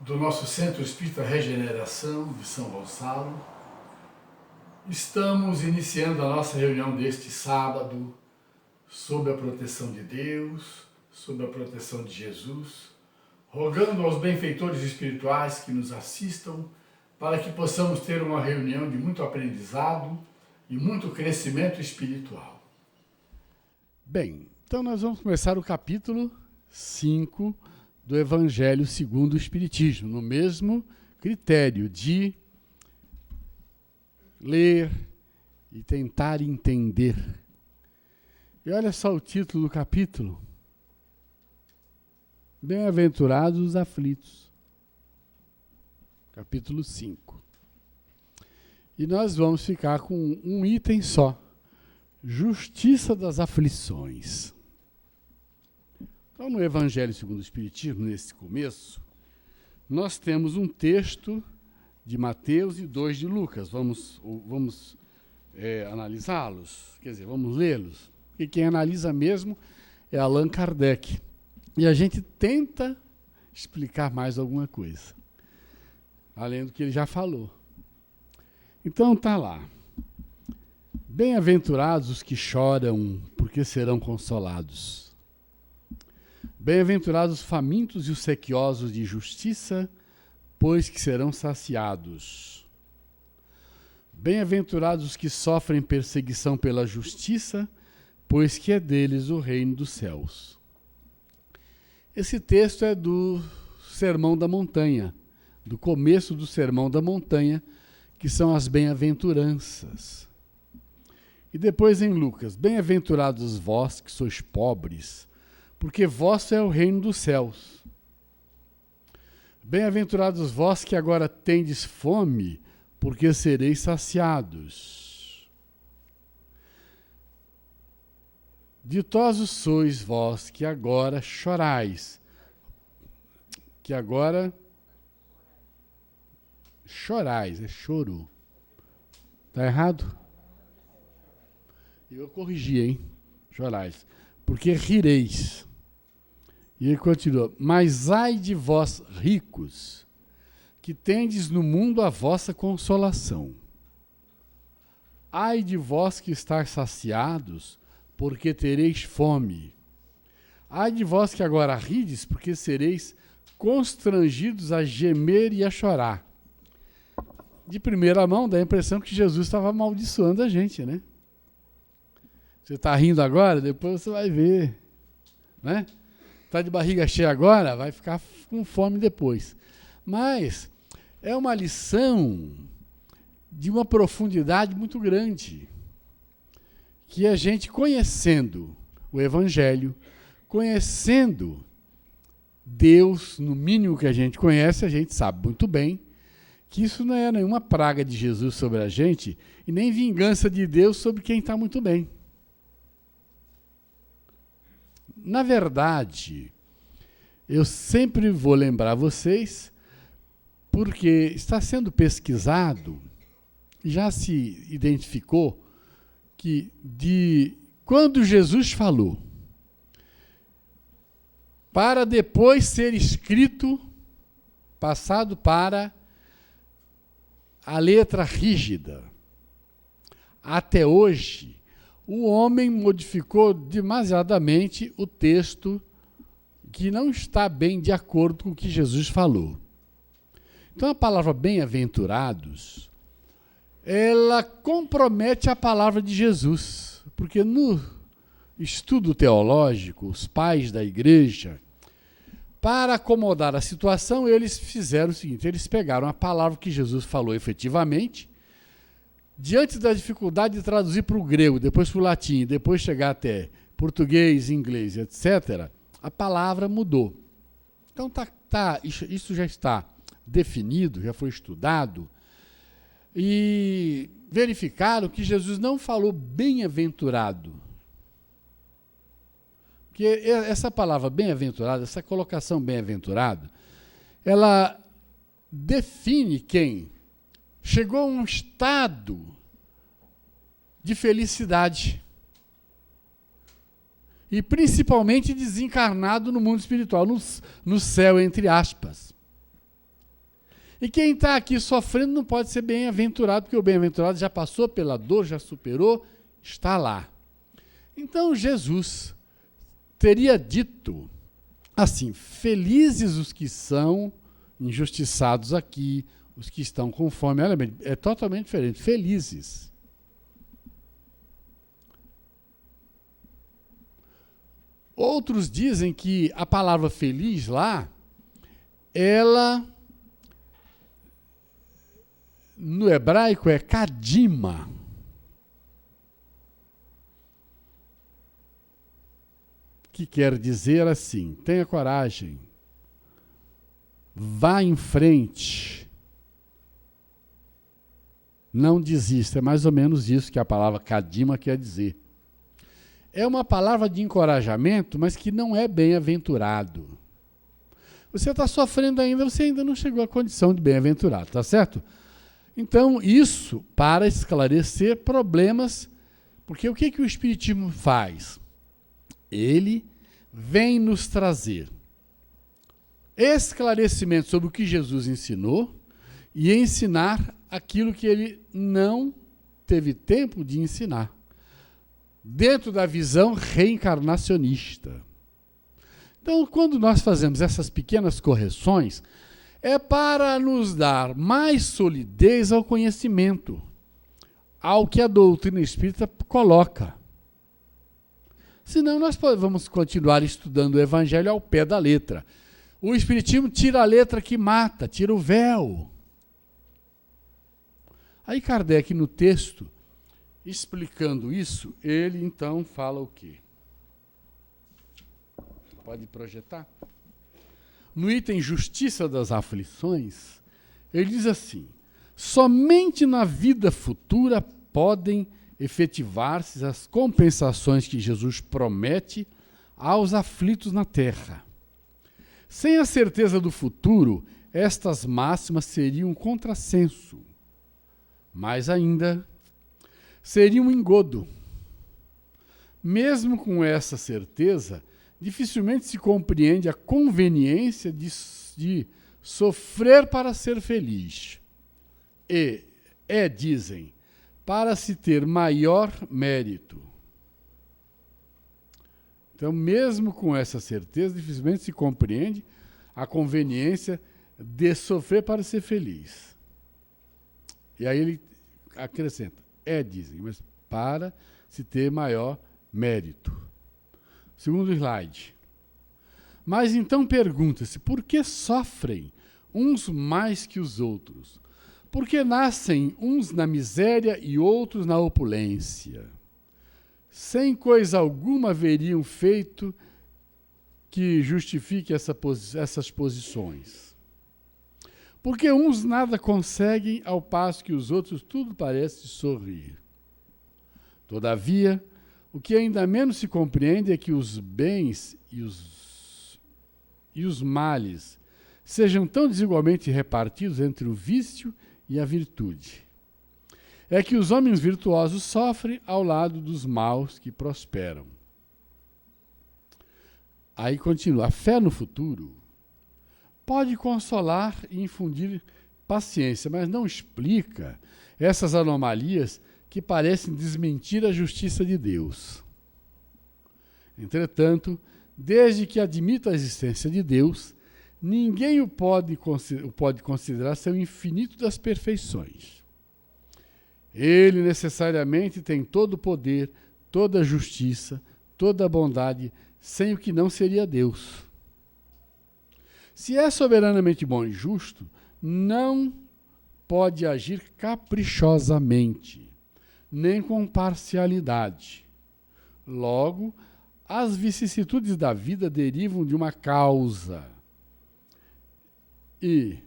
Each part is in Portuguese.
do nosso Centro Espírita Regeneração de São Gonçalo. Estamos iniciando a nossa reunião deste sábado sob a proteção de Deus, sob a proteção de Jesus, rogando aos benfeitores espirituais que nos assistam para que possamos ter uma reunião de muito aprendizado e muito crescimento espiritual. Bem, então nós vamos começar o capítulo 5 do Evangelho segundo o Espiritismo, no mesmo critério de ler e tentar entender. E olha só o título do capítulo: Bem-aventurados os aflitos. Capítulo 5. E nós vamos ficar com um item só: justiça das aflições. Então, no Evangelho segundo o Espiritismo, nesse começo, nós temos um texto de Mateus e 2 de Lucas. Vamos analisá-los, quer dizer, vamos lê-los. E quem analisa mesmo é Allan Kardec. E a gente tenta explicar mais alguma coisa, além do que ele já falou. Então tá lá. Bem-aventurados os que choram, porque serão consolados. Bem-aventurados os famintos e os sequiosos de justiça, pois que serão saciados. Bem-aventurados os que sofrem perseguição pela justiça, pois que é deles o reino dos céus. Esse texto é do Sermão da Montanha, do começo do Sermão da Montanha, que são as bem-aventuranças. E depois em Lucas: bem-aventurados vós que sois pobres, porque vosso é o reino dos céus. Bem-aventurados vós que agora tendes fome, porque sereis saciados. Ditosos sois vós que agora chorais, que agora chorais, é choro. Está errado? Eu corrigi, hein? Chorais. Porque rireis. E ele continua: mas ai de vós ricos, que tendes no mundo a vossa consolação. Ai de vós que estáis saciados, porque tereis fome. Ai de vós que agora rides, porque sereis constrangidos a gemer e a chorar. De primeira mão, dá a impressão que Jesus estava amaldiçoando a gente, né? Você está rindo agora, depois você vai ver, né? Está de barriga cheia agora, vai ficar com fome depois. Mas é uma lição de uma profundidade muito grande, que a gente, conhecendo o Evangelho, conhecendo Deus, no mínimo que a gente conhece, a gente sabe muito bem que isso não é nenhuma praga de Jesus sobre a gente e nem vingança de Deus sobre quem está muito bem. Na verdade, eu sempre vou lembrar vocês, porque está sendo pesquisado, já se identificou que de quando Jesus falou, para depois ser escrito, passado para a letra rígida, até hoje, o homem modificou demasiadamente o texto que não está bem de acordo com o que Jesus falou. Então a palavra bem-aventurados, ela compromete a palavra de Jesus, porque no estudo teológico, os pais da igreja, para acomodar a situação, eles fizeram o seguinte: eles pegaram a palavra que Jesus falou efetivamente, diante da dificuldade de traduzir para o grego, depois para o latim, depois chegar até português, inglês, etc., a palavra mudou. Então isso já está definido, já foi estudado, e verificaram que Jesus não falou bem-aventurado. Porque essa palavra bem-aventurado, essa colocação bem-aventurado, ela define quem chegou a um estado de felicidade. E principalmente desencarnado no mundo espiritual, no céu, entre aspas. E quem está aqui sofrendo não pode ser bem-aventurado, porque o bem-aventurado já passou pela dor, já superou, está lá. Então Jesus teria dito assim: felizes os que são injustiçados aqui, os que estão com fome. Olha bem, é totalmente diferente. Felizes. Outros dizem que a palavra feliz lá, ela, no hebraico, é kadima. Que quer dizer assim: tenha coragem, vá em frente, não desista. É mais ou menos isso que a palavra kadima quer dizer. É uma palavra de encorajamento, mas que não é bem-aventurado. Você está sofrendo ainda, você ainda não chegou à condição de bem-aventurado, tá certo? Então, isso para esclarecer problemas, porque o que o Espiritismo faz? Ele vem nos trazer esclarecimento sobre o que Jesus ensinou e ensinar aquilo que ele não teve tempo de ensinar, dentro da visão reencarnacionista. Então, quando nós fazemos essas pequenas correções, é para nos dar mais solidez ao conhecimento, ao que a doutrina espírita coloca. Senão nós vamos continuar estudando o Evangelho ao pé da letra. O Espiritismo tira a letra que mata, tira o véu. Aí Kardec, no texto, explicando isso, ele então fala o quê? Pode projetar? No item Justiça das Aflições, ele diz assim: somente na vida futura podem efetivar-se as compensações que Jesus promete aos aflitos na terra. Sem a certeza do futuro, estas máximas seriam um contrassenso. Mais ainda, seria um engodo. Mesmo com essa certeza, dificilmente se compreende a conveniência de sofrer para ser feliz. Dizem, para se ter maior mérito. Então, mesmo com essa certeza, dificilmente se compreende a conveniência de sofrer para ser feliz. E aí ele acrescenta, dizem, mas para se ter maior mérito. Segundo slide. Mas então pergunta-se, por que sofrem uns mais que os outros? Por que nascem uns na miséria e outros na opulência? Sem coisa alguma haveriam feito que justifique essas posições. Porque uns nada conseguem, ao passo que os outros tudo parece sorrir. Todavia, o que ainda menos se compreende é que os bens e os males sejam tão desigualmente repartidos entre o vício e a virtude. É que os homens virtuosos sofrem ao lado dos maus que prosperam. Aí continua, a fé no futuro pode consolar e infundir paciência, mas não explica essas anomalias que parecem desmentir a justiça de Deus. Entretanto, desde que admita a existência de Deus, ninguém o pode considerar seu infinito das perfeições. Ele necessariamente tem todo o poder, toda a justiça, toda a bondade, sem o que não seria Deus. Se é soberanamente bom e justo, não pode agir caprichosamente, nem com parcialidade. Logo, as vicissitudes da vida derivam de uma causa. E,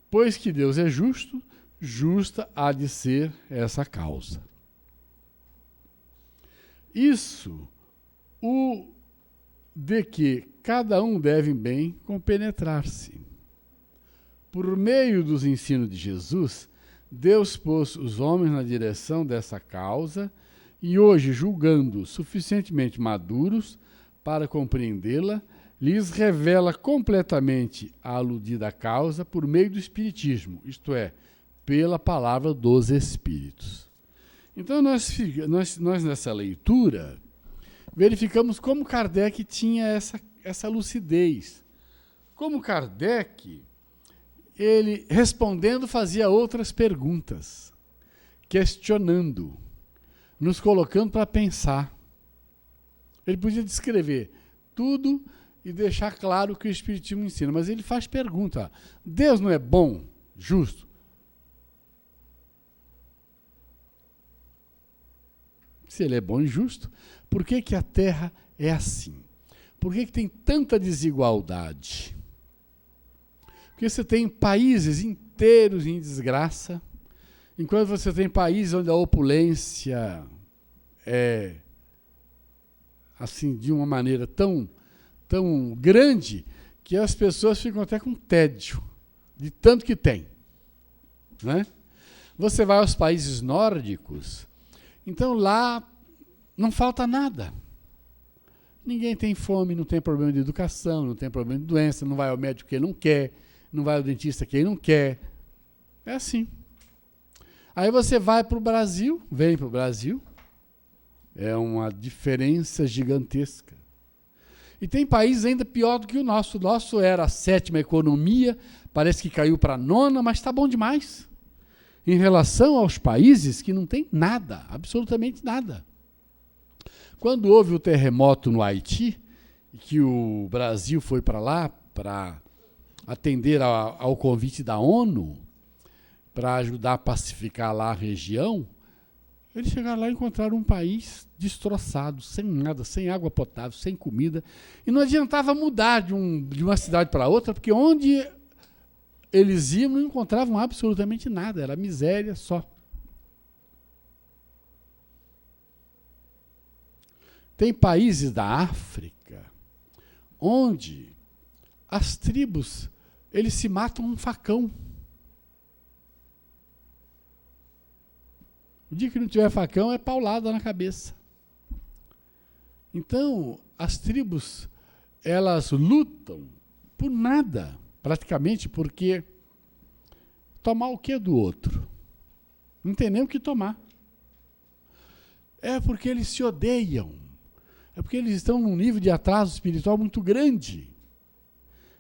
pois que Deus é justo, justa há de ser essa causa. Isso, o de que cada um deve bem compenetrar-se. Por meio dos ensinos de Jesus, Deus pôs os homens na direção dessa causa e hoje, julgando suficientemente maduros para compreendê-la, lhes revela completamente a aludida causa por meio do Espiritismo, isto é, pela palavra dos Espíritos. Então, nós nessa leitura, verificamos como Kardec tinha essa lucidez. Como Kardec, ele, respondendo, fazia outras perguntas, questionando, nos colocando para pensar. Ele podia descrever tudo e deixar claro o que o Espiritismo ensina, mas ele faz pergunta. Deus não é bom, justo? Se ele é bom e justo, por que que a Terra é assim? Por que que tem tanta desigualdade? Porque você tem países inteiros em desgraça, enquanto você tem países onde a opulência é assim, de uma maneira tão grande, que as pessoas ficam até com tédio, de tanto que tem. Né? Você vai aos países nórdicos, então lá não falta nada. Ninguém tem fome, não tem problema de educação, não tem problema de doença, não vai ao médico quem não quer, não vai ao dentista quem não quer. É assim. Aí você vai para o Brasil, vem para o Brasil, é uma diferença gigantesca. E tem países ainda pior do que o nosso. O nosso era a 7ª economia, parece que caiu para a 9ª, mas está bom demais. Em relação aos países que não tem nada, absolutamente nada. Quando houve o terremoto no Haiti, e que o Brasil foi para lá para atender ao convite da ONU, para ajudar a pacificar lá a região, eles chegaram lá e encontraram um país destroçado, sem nada, sem água potável, sem comida. E não adiantava mudar de uma cidade para outra, porque onde eles iam não encontravam absolutamente nada, era miséria só. Tem países da África onde as tribos, eles se matam um facão. O dia que não tiver facão é paulada na cabeça. Então, as tribos, elas lutam por nada, praticamente, porque tomar o que do outro? Não tem nem o que tomar. É porque eles se odeiam. É porque eles estão num nível de atraso espiritual muito grande.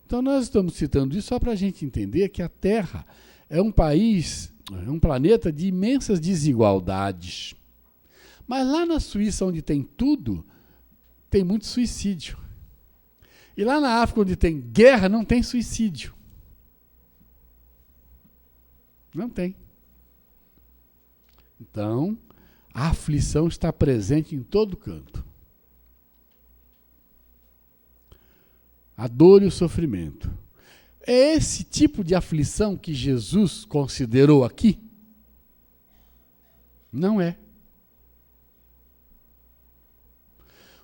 Então, nós estamos citando isso só para a gente entender que a Terra é um país, é um planeta de imensas desigualdades. Mas lá na Suíça, onde tem tudo, tem muito suicídio. E lá na África, onde tem guerra, não tem suicídio. Não tem. Então, a aflição está presente em todo canto. A dor e o sofrimento. É esse tipo de aflição que Jesus considerou aqui? Não é.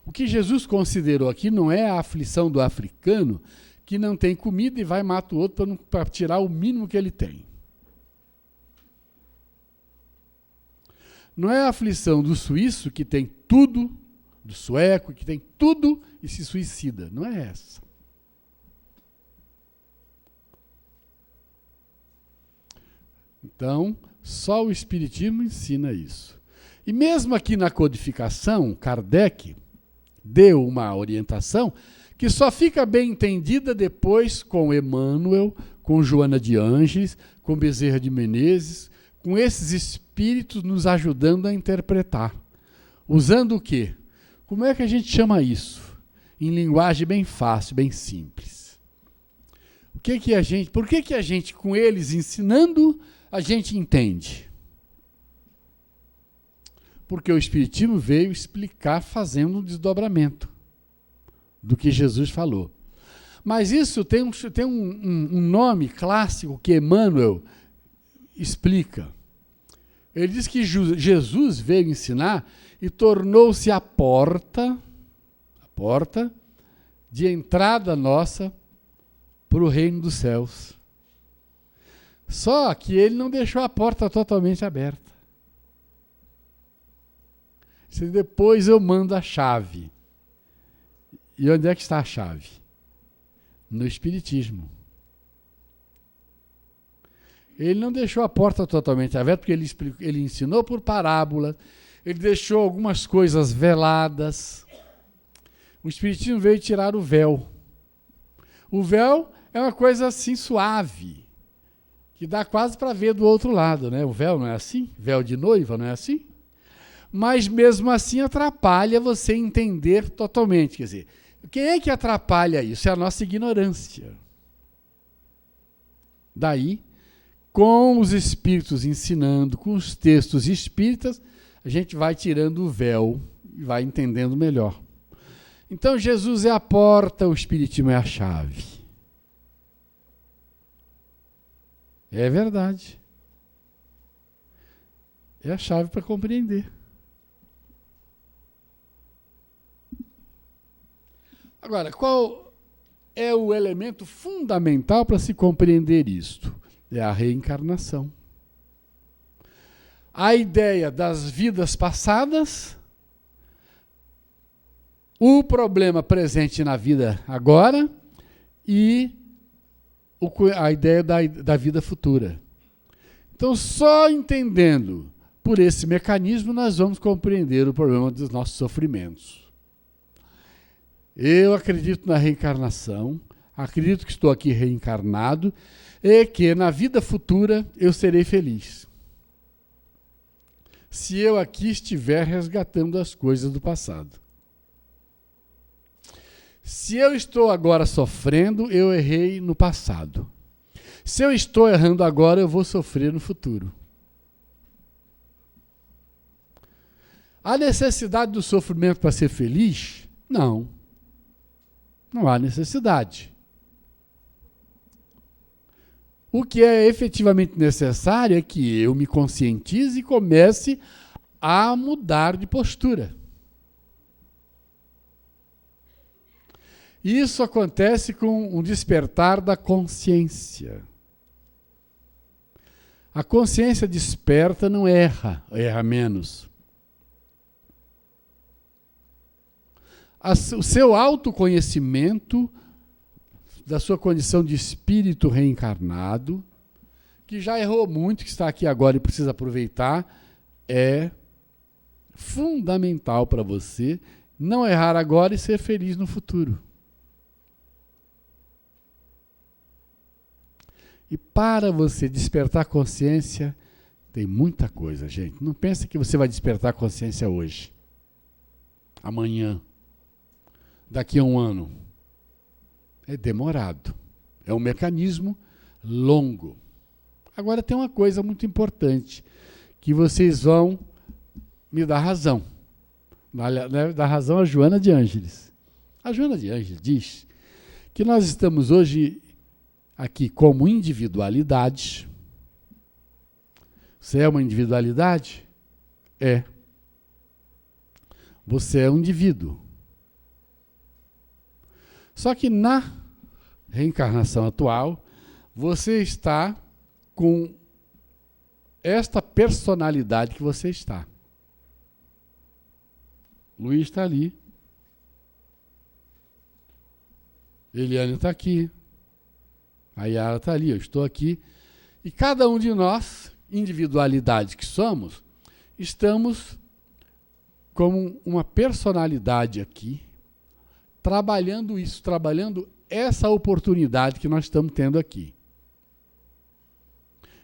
O que Jesus considerou aqui não é a aflição do africano que não tem comida e vai matar o outro para tirar o mínimo que ele tem. Não é a aflição do suíço que tem tudo, do sueco que tem tudo e se suicida. Não é essa. Então, só o Espiritismo ensina isso. E mesmo aqui na codificação, Kardec deu uma orientação que só fica bem entendida depois com Emmanuel, com Joana de Ângeles, com Bezerra de Menezes, com esses espíritos nos ajudando a interpretar. Usando o quê? Como é que a gente chama isso? Em linguagem bem fácil, bem simples. Por que a gente, com eles ensinando, a gente entende? Porque o Espiritismo veio explicar fazendo um desdobramento do que Jesus falou. Mas isso tem um nome clássico que Emmanuel explica. Ele diz que Jesus veio ensinar e tornou-se a porta de entrada nossa para o reino dos céus. Só que ele não deixou a porta totalmente aberta. Depois eu mando a chave. E onde é que está a chave? no Espiritismo. Ele não deixou a porta totalmente aberta, porque ele ensinou por parábola, ele deixou algumas coisas veladas. O Espiritismo veio tirar o véu. O véu é uma coisa assim suave, que dá quase para ver do outro lado, né? O véu não é assim? Véu de noiva não é assim? Mas mesmo assim atrapalha você entender totalmente. Quer dizer, quem é que atrapalha isso? É a nossa ignorância. Daí, com os espíritos ensinando, com os textos espíritas, a gente vai tirando o véu e vai entendendo melhor. Então, Jesus é a porta, o Espiritismo é a chave. É verdade. É a chave para compreender. Agora, qual é o elemento fundamental para se compreender isto? É a reencarnação. A ideia das vidas passadas, o problema presente na vida agora e a ideia da vida futura. Então, só entendendo por esse mecanismo, nós vamos compreender o problema dos nossos sofrimentos. Eu acredito na reencarnação, acredito que estou aqui reencarnado e que na vida futura eu serei feliz. Se eu aqui estiver resgatando as coisas do passado. Se eu estou agora sofrendo, eu errei no passado. Se eu estou errando agora, eu vou sofrer no futuro. Há necessidade do sofrimento para ser feliz? Não. Não há necessidade. O que é efetivamente necessário é que eu me conscientize e comece a mudar de postura. Isso acontece com um despertar da consciência. A consciência desperta não erra, erra menos. O seu autoconhecimento da sua condição de espírito reencarnado, que já errou muito, que está aqui agora e precisa aproveitar, é fundamental para você não errar agora e ser feliz no futuro. E para você despertar consciência, tem muita coisa, gente. Não pense que você vai despertar consciência hoje, amanhã, daqui a um ano. É demorado. É um mecanismo longo. Agora tem uma coisa muito importante, que vocês vão me dar razão. Dar razão a Joana de Ângeles. A Joana de Ângeles diz que nós estamos hoje aqui como individualidade. Você é uma individualidade? É. Você é um indivíduo. Só que na reencarnação atual, você está com esta personalidade que você está. Luiz está ali. Eliane está aqui. A Yara está ali, eu estou aqui. E cada um de nós, individualidade que somos, estamos como uma personalidade aqui, trabalhando isso, trabalhando essa oportunidade que nós estamos tendo aqui.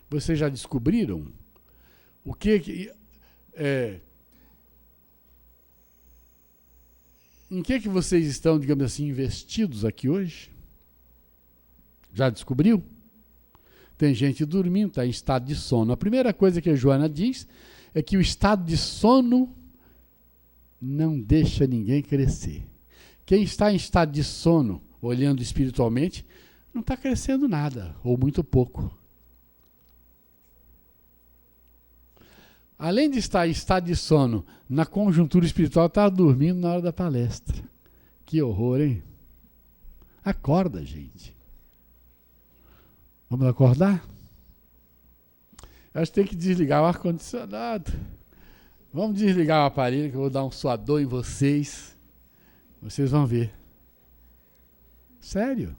Vocês já descobriram o em que vocês estão, digamos assim, investidos aqui hoje? Já descobriu? Tem gente dormindo, está em estado de sono. A primeira coisa que a Joana diz é que o estado de sono não deixa ninguém crescer. Quem está em estado de sono, olhando espiritualmente, não está crescendo nada, ou muito pouco. Além de estar em estado de sono, na conjuntura espiritual, está dormindo na hora da palestra. Que horror, hein? Acorda, gente. Vamos acordar? Eu acho que tem que desligar o ar-condicionado. Vamos desligar o aparelho, que eu vou dar um suador em vocês. Vocês vão ver. Sério.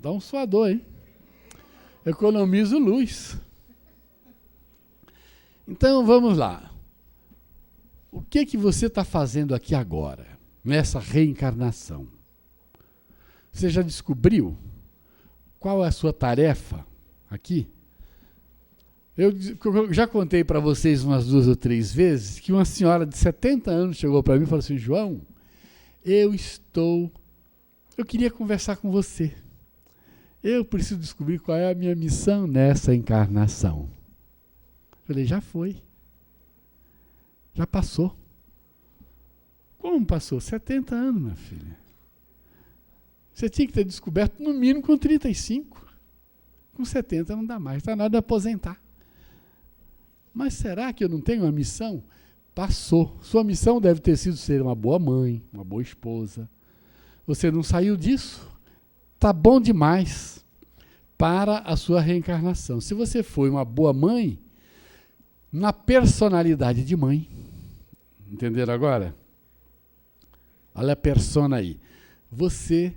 Dá um suador, hein? Economizo luz. Então, vamos lá. O que você está fazendo aqui agora, nessa reencarnação? Você já descobriu qual é a sua tarefa aqui? Eu já contei para vocês umas 2 ou 3 vezes que uma senhora de 70 anos chegou para mim e falou assim: João, eu queria conversar com você. Eu preciso descobrir qual é a minha missão nessa encarnação. Eu falei, já foi. Já passou. Como passou? 70 anos, minha filha. Você tinha que ter descoberto no mínimo com 35. Com 70 não dá mais, está na hora de aposentar. Mas será que eu não tenho uma missão? Passou. Sua missão deve ter sido ser uma boa mãe, uma boa esposa. Você não saiu disso? Está bom demais para a sua reencarnação. Se você foi uma boa mãe, na personalidade de mãe, entenderam agora? Olha a persona aí. Você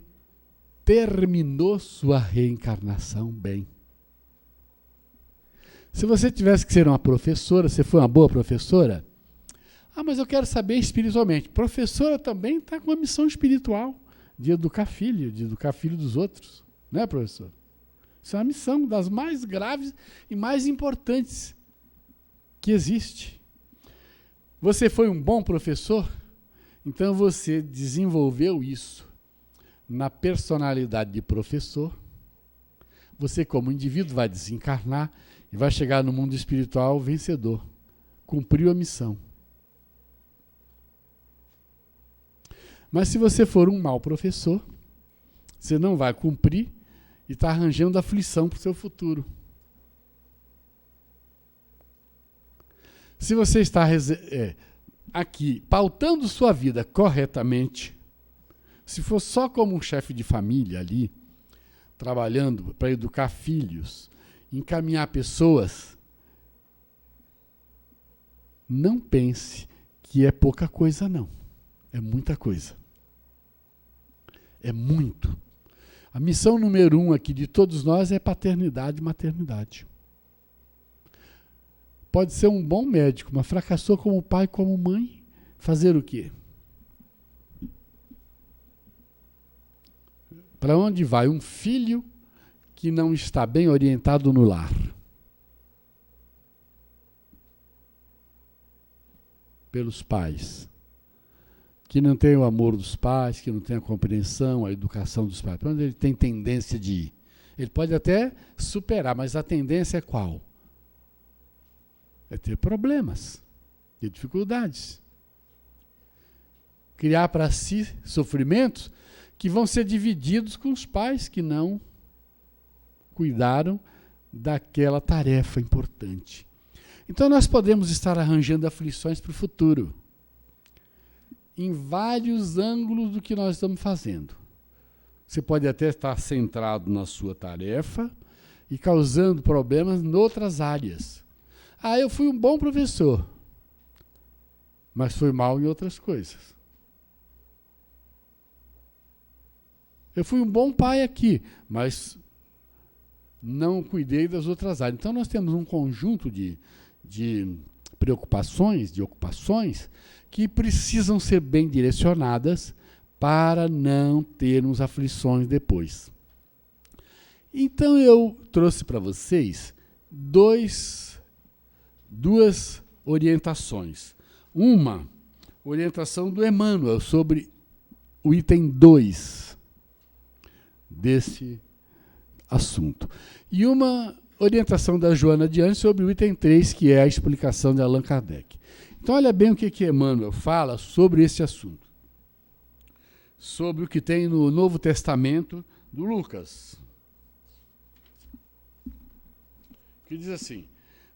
terminou sua reencarnação bem. Se você tivesse que ser uma professora, você foi uma boa professora? Ah, mas eu quero saber espiritualmente. Professora também está com uma missão espiritual, de educar filho dos outros. Não é, professor? Isso é uma missão das mais graves e mais importantes que existe. Você foi um bom professor? Então você desenvolveu isso na personalidade de professor. Você, como indivíduo, vai desencarnar e vai chegar no mundo espiritual vencedor. Cumpriu a missão. Mas se você for um mau professor, você não vai cumprir e está arranjando aflição para o seu futuro. Se você está aqui pautando sua vida corretamente, se for só como um chefe de família ali, trabalhando para educar filhos, encaminhar pessoas, não pense que é pouca coisa, não. É muita coisa. É muito. A missão número 1 aqui de todos nós é paternidade e maternidade. Pode ser um bom médico, mas fracassou como pai, como mãe. Fazer o quê? Para onde vai um filho que não está bem orientado no lar? Pelos pais. Que não tem o amor dos pais, que não tem a compreensão, a educação dos pais. Para onde ele tem tendência de ir? Ele pode até superar, mas a tendência é qual? É ter problemas, ter dificuldades. Criar para si sofrimentos que vão ser divididos com os pais que não cuidaram daquela tarefa importante. Então nós podemos estar arranjando aflições para o futuro, em vários ângulos do que nós estamos fazendo. Você pode até estar centrado na sua tarefa e causando problemas em outras áreas. Ah, eu fui um bom professor, mas fui mal em outras coisas. Eu fui um bom pai aqui, mas não cuidei das outras áreas. Então nós temos um conjunto de preocupações, de ocupações, que precisam ser bem direcionadas para não termos aflições depois. Então eu trouxe para vocês duas orientações. Uma orientação do Emmanuel sobre o item 2 desse assunto. E uma orientação da Joana Diante sobre o item 3, que é a explicação de Allan Kardec. Então, olha bem o que Emmanuel fala sobre esse assunto. Sobre o que tem no Novo Testamento do Lucas. Que diz assim: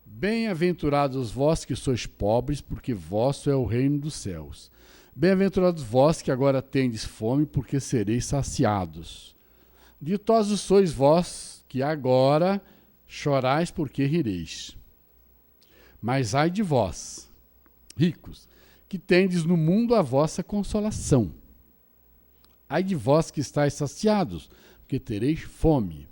bem-aventurados vós que sois pobres, porque vosso é o reino dos céus. Bem-aventurados vós que agora tendes fome, porque sereis saciados. Ditosos sois vós que agora chorais, porque rireis. Mas ai de vós, ricos, que tendes no mundo a vossa consolação. Ai de vós que estáis saciados, porque tereis fome.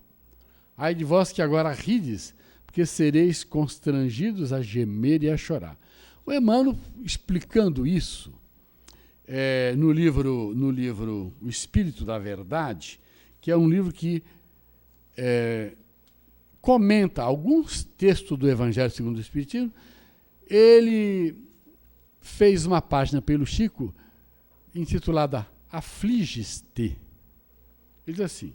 Ai de vós que agora rides, porque sereis constrangidos a gemer e a chorar. O Emmanuel, explicando isso, no livro O Espírito da Verdade, que é um livro que comenta alguns textos do Evangelho segundo o Espiritismo, ele fez uma página pelo Chico intitulada Aflige-te. Ele diz assim: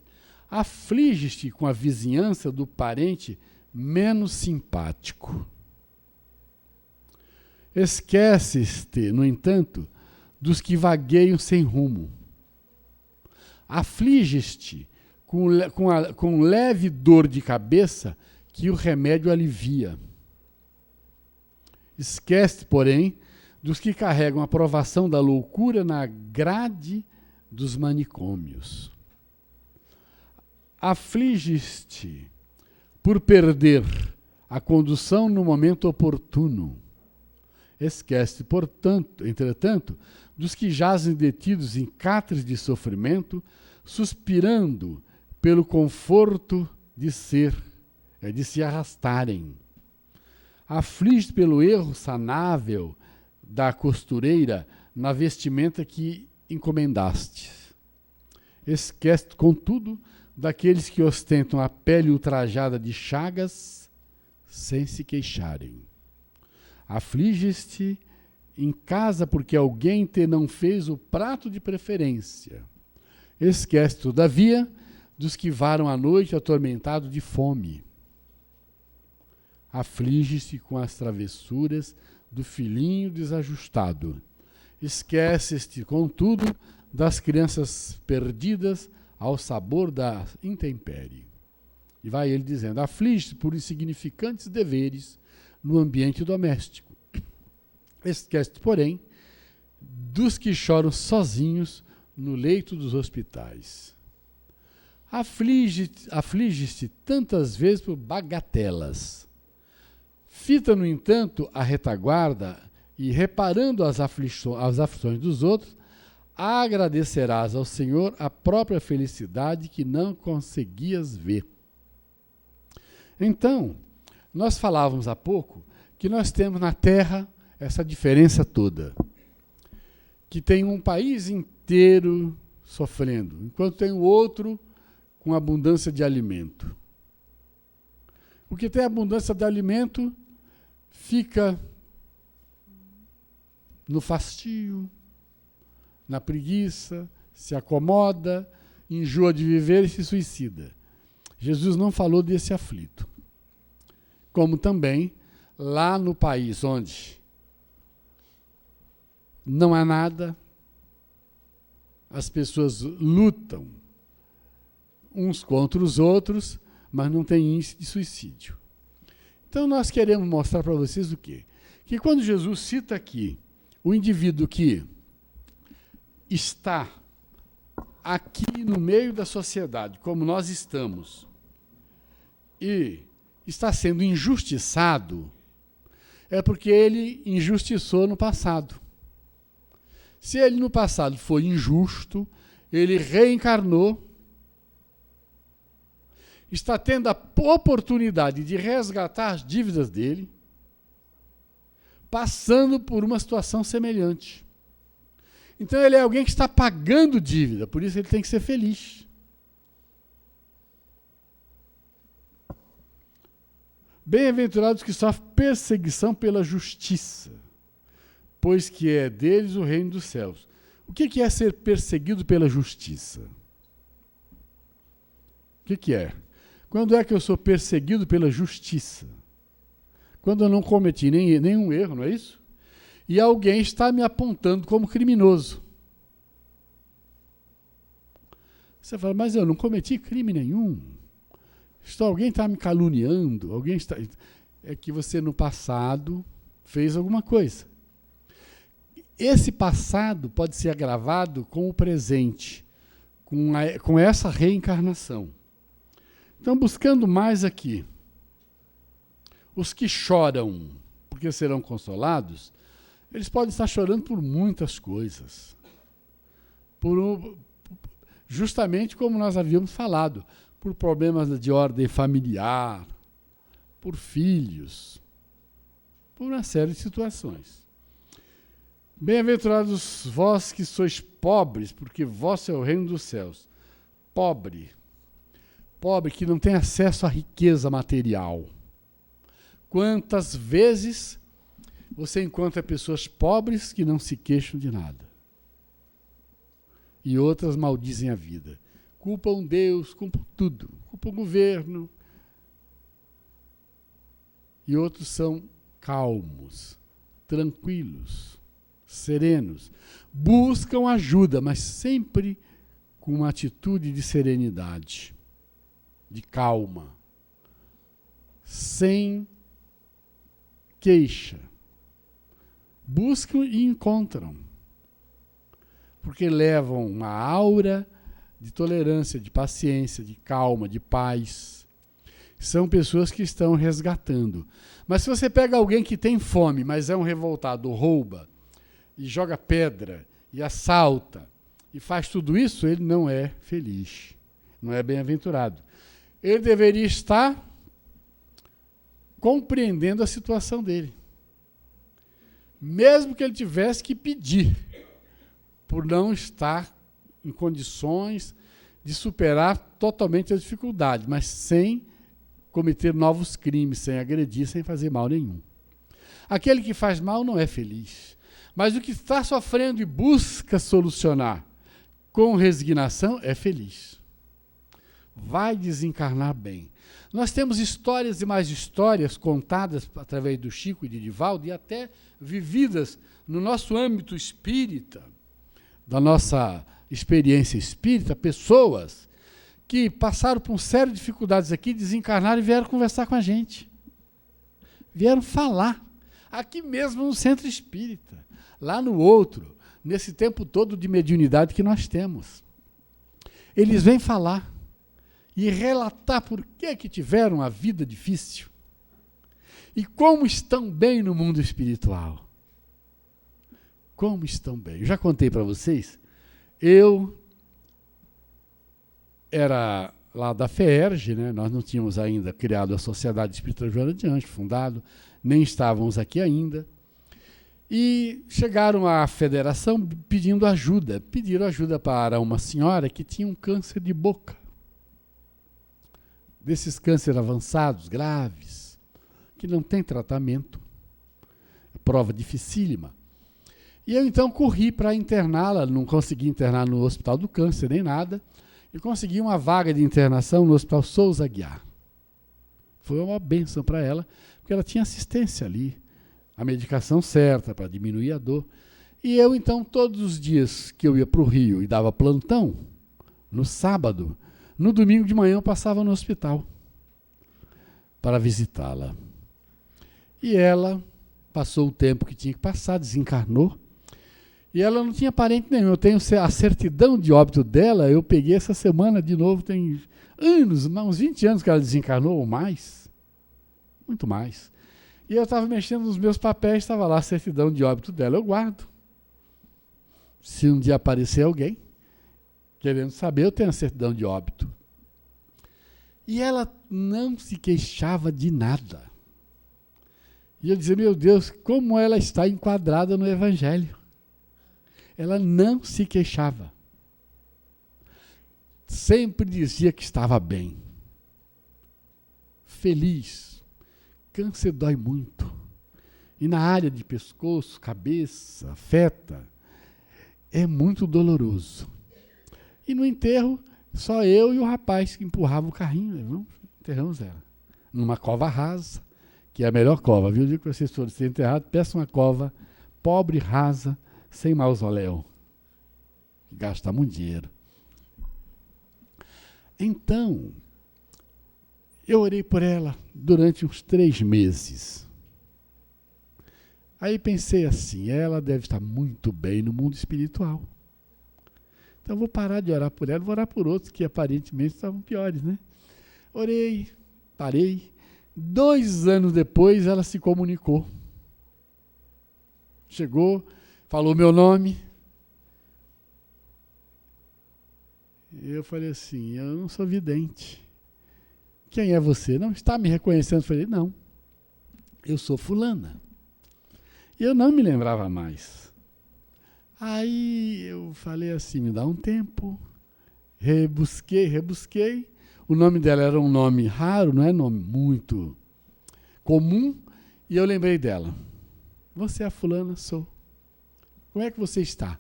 aflige-te com a vizinhança do parente menos simpático. Esqueces-te, no entanto, dos que vagueiam sem rumo. Afliges-te com leve dor de cabeça que o remédio alivia. Esquece, porém, dos que carregam a provação da loucura na grade dos manicômios. Afliges-te por perder a condução no momento oportuno. Esquece, portanto, entretanto, dos que jazem detidos em cátares de sofrimento, suspirando pelo conforto de ser, de se arrastarem. Aflige pelo erro sanável da costureira na vestimenta que encomendaste. Esquece, contudo, daqueles que ostentam a pele ultrajada de chagas sem se queixarem. Afliges-te em casa porque alguém te não fez o prato de preferência. Esquece, todavia, dos que varam à noite atormentado de fome. Aflige-se com as travessuras do filhinho desajustado. Esqueces-te, contudo, das crianças perdidas ao sabor da intempérie. E vai ele dizendo: aflige-te por insignificantes deveres no ambiente doméstico. Esquece-te, porém, dos que choram sozinhos no leito dos hospitais. Aflige-te tantas vezes por bagatelas. Fita, no entanto, a retaguarda e, reparando as aflições dos outros, agradecerás ao Senhor a própria felicidade que não conseguias ver. Então, nós falávamos há pouco que nós temos na Terra essa diferença toda. Que tem um país inteiro sofrendo, enquanto tem o outro com abundância de alimento. O que tem abundância de alimento fica no fastio, na preguiça, se acomoda, enjoa de viver e se suicida. Jesus não falou desse aflito. Como também lá no país onde não há nada, as pessoas lutam uns contra os outros, mas não tem índice de suicídio. Então nós queremos mostrar para vocês o quê? Que quando Jesus cita aqui o indivíduo que está aqui no meio da sociedade, como nós estamos, e está sendo injustiçado, é porque ele injustiçou no passado. Se ele no passado foi injusto, ele reencarnou, está tendo a oportunidade de resgatar as dívidas dele, passando por uma situação semelhante. Então ele é alguém que está pagando dívida, por isso ele tem que ser feliz. Bem-aventurados que sofrem perseguição pela justiça, pois que é deles o reino dos céus. O que é ser perseguido pela justiça? O que é? Quando é que eu sou perseguido pela justiça? Quando eu não cometi nenhum erro, não é isso? E alguém está me apontando como criminoso. Você fala, mas eu não cometi crime nenhum. Alguém está me caluniando, alguém está... É que você no passado fez alguma coisa. Esse passado pode ser agravado com o presente, com essa reencarnação. Então, buscando mais aqui, os que choram porque serão consolados, eles podem estar chorando por muitas coisas. justamente como nós havíamos falado, por problemas de ordem familiar, por filhos, por uma série de situações. Bem-aventurados vós que sois pobres, porque vosso é o reino dos céus. Pobre que não tem acesso à riqueza material. Quantas vezes você encontra pessoas pobres que não se queixam de nada? E outras maldizem a vida. Culpam Deus, culpam tudo. Culpam o governo. E outros são calmos, tranquilos, serenos. Buscam ajuda, mas sempre com uma atitude de serenidade, de calma, sem queixa. Buscam e encontram, porque levam uma aura de tolerância, de paciência, de calma, de paz. São pessoas que estão resgatando. Mas se você pega alguém que tem fome, mas é um revoltado, rouba, e joga pedra, e assalta, e faz tudo isso, ele não é feliz, não é bem-aventurado. Ele deveria estar compreendendo a situação dele. Mesmo que ele tivesse que pedir, por não estar em condições de superar totalmente a dificuldade, mas sem cometer novos crimes, sem agredir, sem fazer mal nenhum. Aquele que faz mal não é feliz, mas o que está sofrendo e busca solucionar com resignação é feliz. Vai desencarnar bem. Nós temos histórias e mais histórias contadas através do Chico e de Divaldo e até vividas no nosso âmbito espírita, da nossa experiência espírita, pessoas que passaram por uma série de dificuldades aqui, desencarnaram e vieram conversar com a gente. Vieram falar. Aqui mesmo no centro espírita. Lá no outro, nesse tempo todo de mediunidade que nós temos. Eles vêm falar e relatar por que tiveram a vida difícil e como estão bem no mundo espiritual. Como estão bem. Eu já contei para vocês, eu era lá da FEERJ, né? Nós não tínhamos ainda criado a Sociedade Espírita Joana de Anjos, fundado, nem estávamos aqui ainda. E chegaram à federação pedindo ajuda. Pediram ajuda para uma senhora que tinha um câncer de boca. Desses cânceres avançados, graves, que não tem tratamento. É prova dificílima. E eu então corri para interná-la, não consegui internar no Hospital do Câncer nem nada, e consegui uma vaga de internação no Hospital Souza Aguiar. Foi uma bênção para ela, porque ela tinha assistência ali, a medicação certa para diminuir a dor. E eu, então, todos os dias que eu ia para o Rio e dava plantão, no sábado, no domingo de manhã eu passava no hospital para visitá-la. E ela passou o tempo que tinha que passar, desencarnou, e ela não tinha parente nenhum. Eu tenho a certidão de óbito dela, eu peguei essa semana de novo, tem anos, uns 20 anos que ela desencarnou, ou mais, muito mais. E eu estava mexendo nos meus papéis, estava lá a certidão de óbito dela, eu guardo. Se um dia aparecer alguém querendo saber, eu tenho a certidão de óbito. E ela não se queixava de nada. E eu dizia, meu Deus, como ela está enquadrada no Evangelho. Ela não se queixava. Sempre dizia que estava bem. Feliz. Câncer dói muito. E na área de pescoço, cabeça, afeta, é muito doloroso. E no enterro, só eu e o rapaz que empurrava o carrinho, nós enterramos ela. Numa cova rasa, que é a melhor cova, viu? Eu digo que vocês todos serem enterrados, peça uma cova pobre, rasa, sem mausoléu. Gasta muito dinheiro. Então, eu orei por ela durante uns 3 meses. Aí pensei assim, ela deve estar muito bem no mundo espiritual. Então eu vou parar de orar por ela, vou orar por outros que aparentemente estavam piores, né? Orei, parei. 2 anos depois ela se comunicou. Chegou, falou meu nome. Eu falei assim, eu não sou vidente. Quem é você? Não está me reconhecendo? Eu falei, não, eu sou fulana. Eu não me lembrava mais. Aí eu falei assim, me dá um tempo. Rebusquei. O nome dela era um nome raro, não é nome muito comum. E eu lembrei dela. Você é a fulana? Sou. Como é que você está?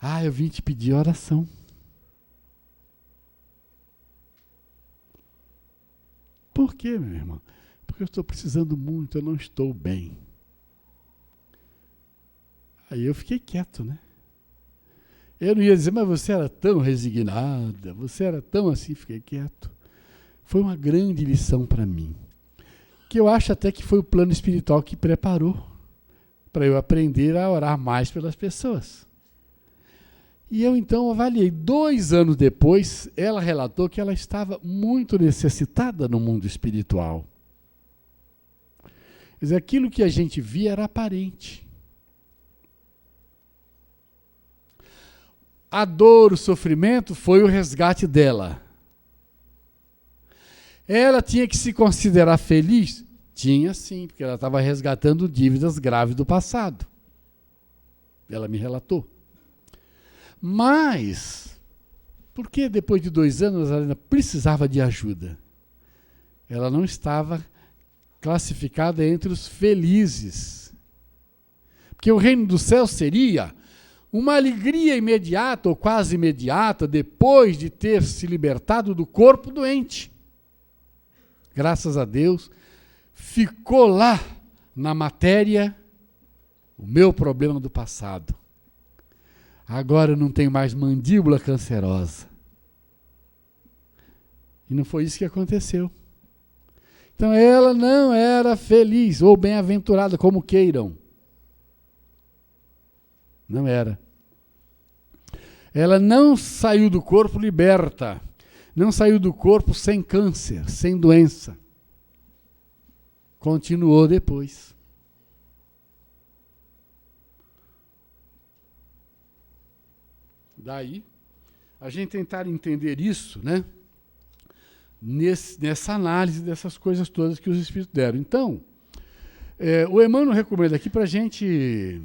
Ah, eu vim te pedir oração. Por quê, meu irmão? Porque eu estou precisando muito, eu não estou bem. Aí eu fiquei quieto, né? Eu não ia dizer, mas você era tão resignada, você era tão assim, fiquei quieto. Foi uma grande lição para mim. Que eu acho até que foi o plano espiritual que preparou para eu aprender a orar mais pelas pessoas. E eu então avaliei. 2 anos depois, ela relatou que ela estava muito necessitada no mundo espiritual. Quer dizer, aquilo que a gente via era aparente. A dor, o sofrimento foi o resgate dela. Ela tinha que se considerar feliz? Tinha sim, porque ela estava resgatando dívidas graves do passado. Ela me relatou. Mas, por que depois de 2 anos ela ainda precisava de ajuda? Ela não estava classificada entre os felizes. Porque o reino do céu seria uma alegria imediata ou quase imediata depois de ter se libertado do corpo doente. Graças a Deus, ficou lá na matéria o meu problema do passado. Agora eu não tenho mais mandíbula cancerosa. E não foi isso que aconteceu. Então ela não era feliz ou bem-aventurada, como queiram. Não era. Ela não saiu do corpo liberta. Não saiu do corpo sem câncer, sem doença. Continuou depois. Daí, a gente tentar entender isso, né? Nessa análise dessas coisas todas que os Espíritos deram. Então, o Emmanuel recomenda aqui para a gente,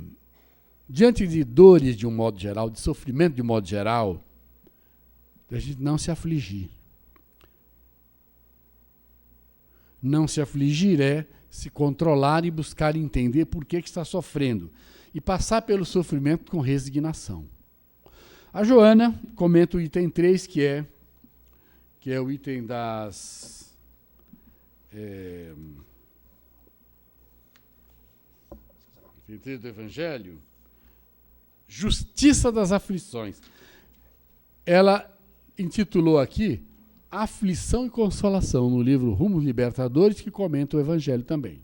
diante de dores de um modo geral, de sofrimento de um modo geral, a gente não se afligir. Não se afligir é se controlar e buscar entender por que está sofrendo. E passar pelo sofrimento com resignação. A Joana comenta o item 3, que é o item das... item 3 do Evangelho. Justiça das aflições. Ela intitulou aqui Aflição e Consolação, no livro Rumos Libertadores, que comenta o Evangelho também.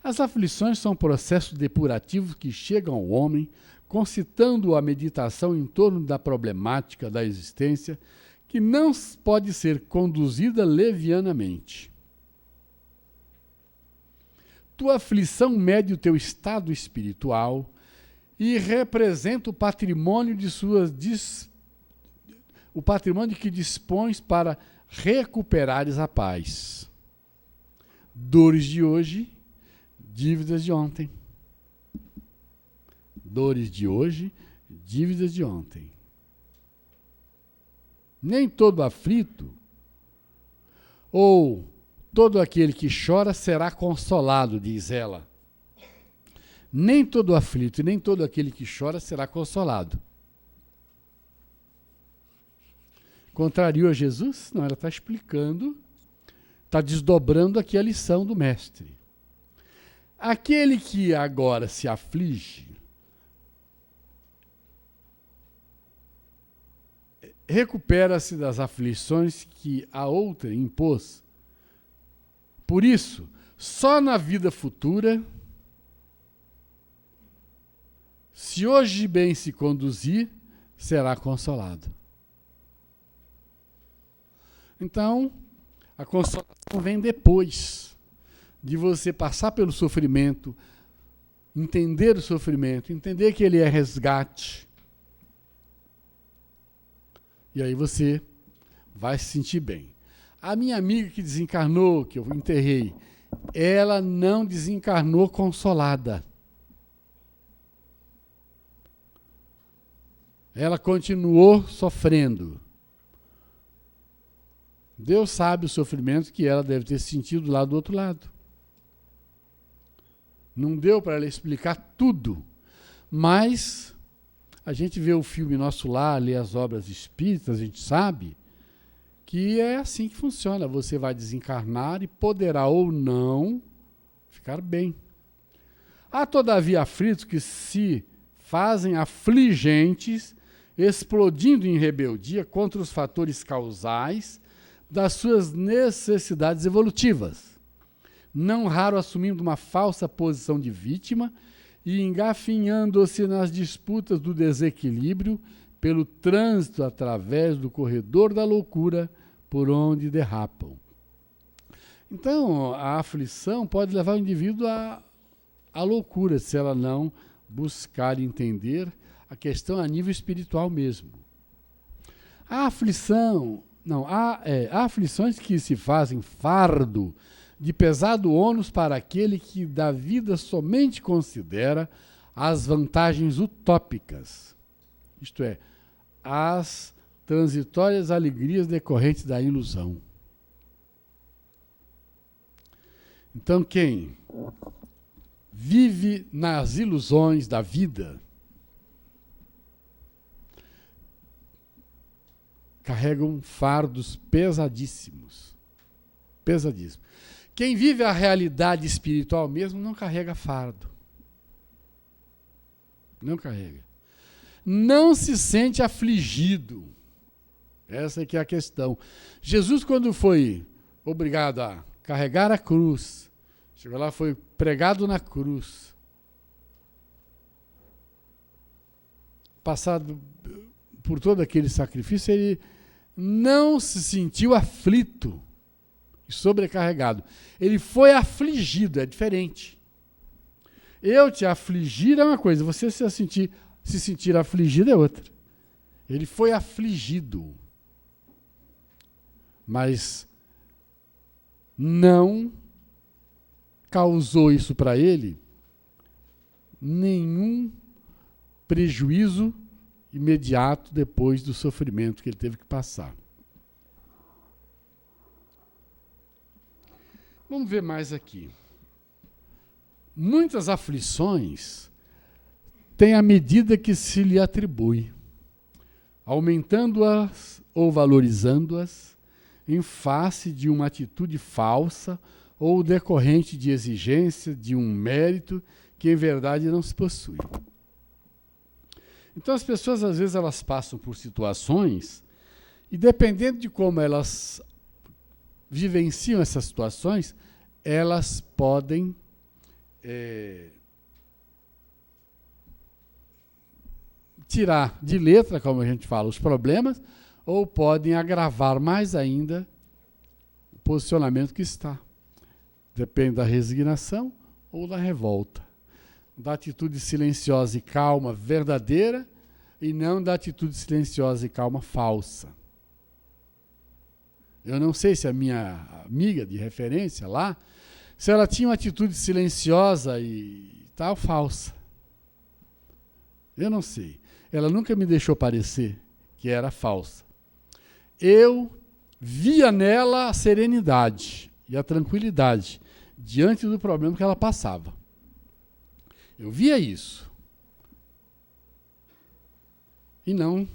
As aflições são processos depurativos que chegam ao homem, concitando a meditação em torno da problemática da existência, que não pode ser conduzida levianamente. Tua aflição mede o teu estado espiritual e representa o patrimônio o patrimônio que dispões para recuperares a paz. Dores de hoje, dívidas de ontem. Dores de hoje, dívidas de ontem. Nem todo aflito ou todo aquele que chora será consolado, diz ela. Nem todo aflito e nem todo aquele que chora será consolado. Contrariou a Jesus? Não, ela está explicando, está desdobrando aqui a lição do mestre. Aquele que agora se aflige, recupera-se das aflições que a outra impôs. Por isso, só na vida futura, se hoje bem se conduzir, será consolado. Então, a consolação vem depois de você passar pelo sofrimento, entender o sofrimento, entender que ele é resgate. E aí você vai se sentir bem. A minha amiga que desencarnou, que eu enterrei, ela não desencarnou consolada. Ela continuou sofrendo. Deus sabe o sofrimento que ela deve ter sentido lá do outro lado. Não deu para ela explicar tudo, mas a gente vê o filme Nosso Lar, lê as obras espíritas, a gente sabe que é assim que funciona. Você vai desencarnar e poderá ou não ficar bem. Há, todavia, aflitos que se fazem afligentes, explodindo em rebeldia contra os fatores causais das suas necessidades evolutivas, não raro assumindo uma falsa posição de vítima e engafinhando-se nas disputas do desequilíbrio pelo trânsito através do corredor da loucura por onde derrapam. Então, a aflição pode levar o indivíduo à loucura, se ela não buscar entender a questão a nível espiritual mesmo. Há aflições que se fazem fardo de pesado ônus para aquele que da vida somente considera as vantagens utópicas, isto é, as transitórias alegrias decorrentes da ilusão. Então, quem vive nas ilusões da vida carregam fardos pesadíssimos. Pesadíssimos. Quem vive a realidade espiritual mesmo não carrega fardo. Não carrega. Não se sente afligido. Essa é que é a questão. Jesus, quando foi obrigado a carregar a cruz, chegou lá, foi pregado na cruz, passado por todo aquele sacrifício, ele não se sentiu aflito e sobrecarregado. Ele foi afligido, é diferente. Eu te afligir é uma coisa, você se sentir afligido é outra. Ele foi afligido, mas não causou isso para ele nenhum prejuízo imediato depois do sofrimento que ele teve que passar. Vamos ver mais aqui. Muitas aflições têm a medida que se lhe atribui, aumentando-as ou valorizando-as em face de uma atitude falsa ou decorrente de exigência de um mérito que em verdade não se possui. Então as pessoas às vezes elas passam por situações e dependendo de como elas vivenciam essas situações, elas podem tirar de letra, como a gente fala, os problemas, ou podem agravar mais ainda o posicionamento que está. Depende da resignação ou da revolta. Da atitude silenciosa e calma verdadeira e não da atitude silenciosa e calma falsa. Eu não sei se a minha amiga de referência lá, se ela tinha uma atitude silenciosa e tal, falsa. Eu não sei. Ela nunca me deixou parecer que era falsa. Eu via nela a serenidade e a tranquilidade diante do problema que ela passava. Eu via isso. E não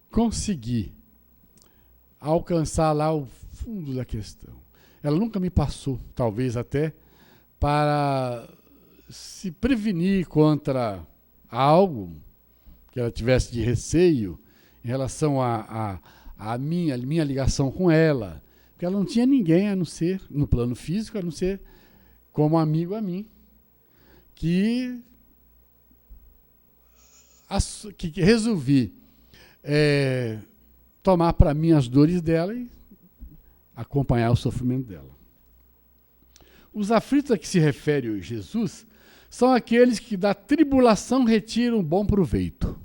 consegui alcançar lá o fundo da questão. Ela nunca me passou, talvez até, para se prevenir contra algo que ela tivesse de receio em relação à minha ligação com ela. Porque ela não tinha ninguém a não ser, no plano físico, a não ser como amigo a mim, que resolvi tomar para mim as dores dela e acompanhar o sofrimento dela. Os aflitos a que se refere Jesus são aqueles que da tribulação retiram bom proveito.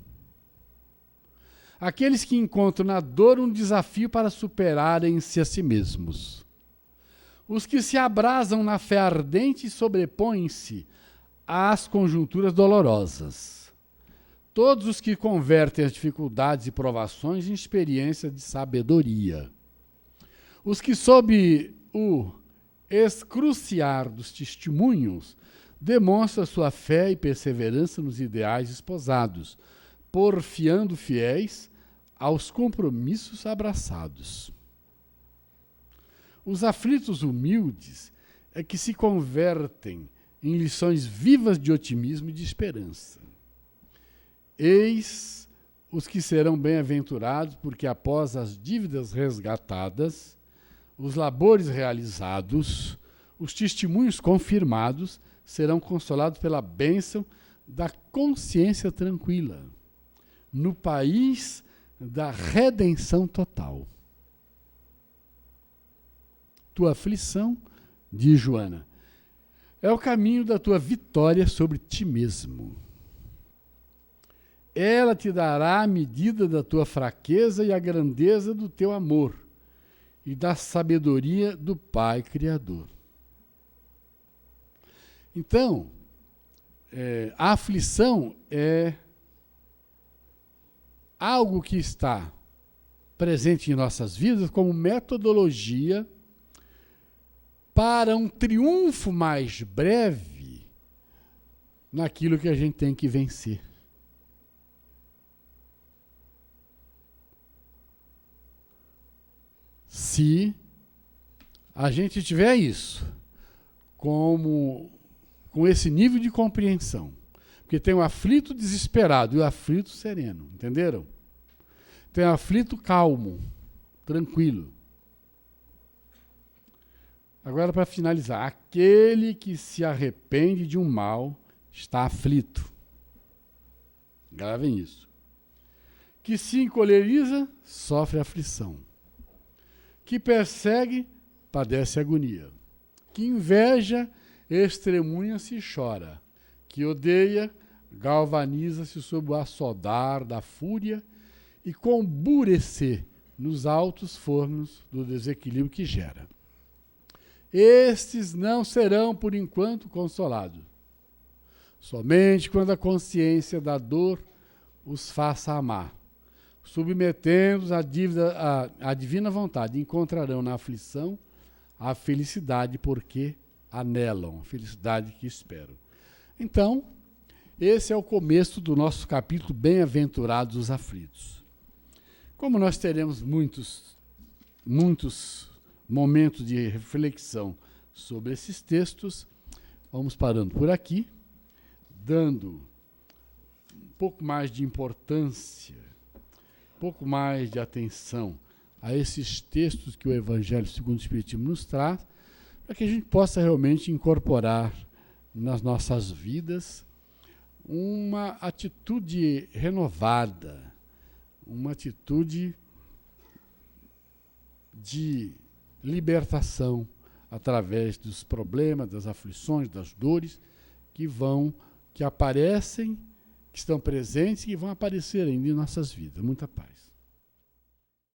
Aqueles que encontram na dor um desafio para superarem-se a si mesmos. Os que se abrasam na fé ardente e sobrepõem-se às conjunturas dolorosas. Todos os que convertem as dificuldades e provações em experiência de sabedoria. Os que, sob o escruciar dos testemunhos, demonstram sua fé e perseverança nos ideais esposados, porfiando fiéis aos compromissos abraçados. Os aflitos humildes é que se convertem em lições vivas de otimismo e de esperança. Eis os que serão bem-aventurados, porque após as dívidas resgatadas, os labores realizados, os testemunhos confirmados, serão consolados pela bênção da consciência tranquila, no país da redenção total. Tua aflição, diz Joana, é o caminho da tua vitória sobre ti mesmo. Ela te dará a medida da tua fraqueza e a grandeza do teu amor e da sabedoria do Pai Criador. Então, a aflição é algo que está presente em nossas vidas como metodologia para um triunfo mais breve naquilo que a gente tem que vencer. Se a gente tiver isso com esse nível de compreensão, porque tem o aflito desesperado e o aflito sereno, entenderam? Tem o aflito calmo, tranquilo. Agora, para finalizar, aquele que se arrepende de um mal está aflito. Gravem isso. Que se encoleriza, sofre aflição. Que persegue, padece agonia. Que inveja, extremunha-se e chora. Que odeia, galvaniza-se sob o açodar da fúria e comburecer nos altos fornos do desequilíbrio que gera. Estes não serão, por enquanto, consolados. Somente quando a consciência da dor os faça amar. Submetendo-os à divina vontade, encontrarão na aflição a felicidade porque anelam, a felicidade que esperam. Então, esse é o começo do nosso capítulo Bem-aventurados os aflitos. Como nós teremos muitos momentos de reflexão sobre esses textos, vamos parando por aqui, dando um pouco mais de importância, um pouco mais de atenção a esses textos que o Evangelho segundo o Espiritismo nos traz, para que a gente possa realmente incorporar nas nossas vidas uma atitude renovada, uma atitude de libertação através dos problemas, das aflições, das dores que aparecem, que estão presentes e que vão aparecer ainda em nossas vidas. Muita paz.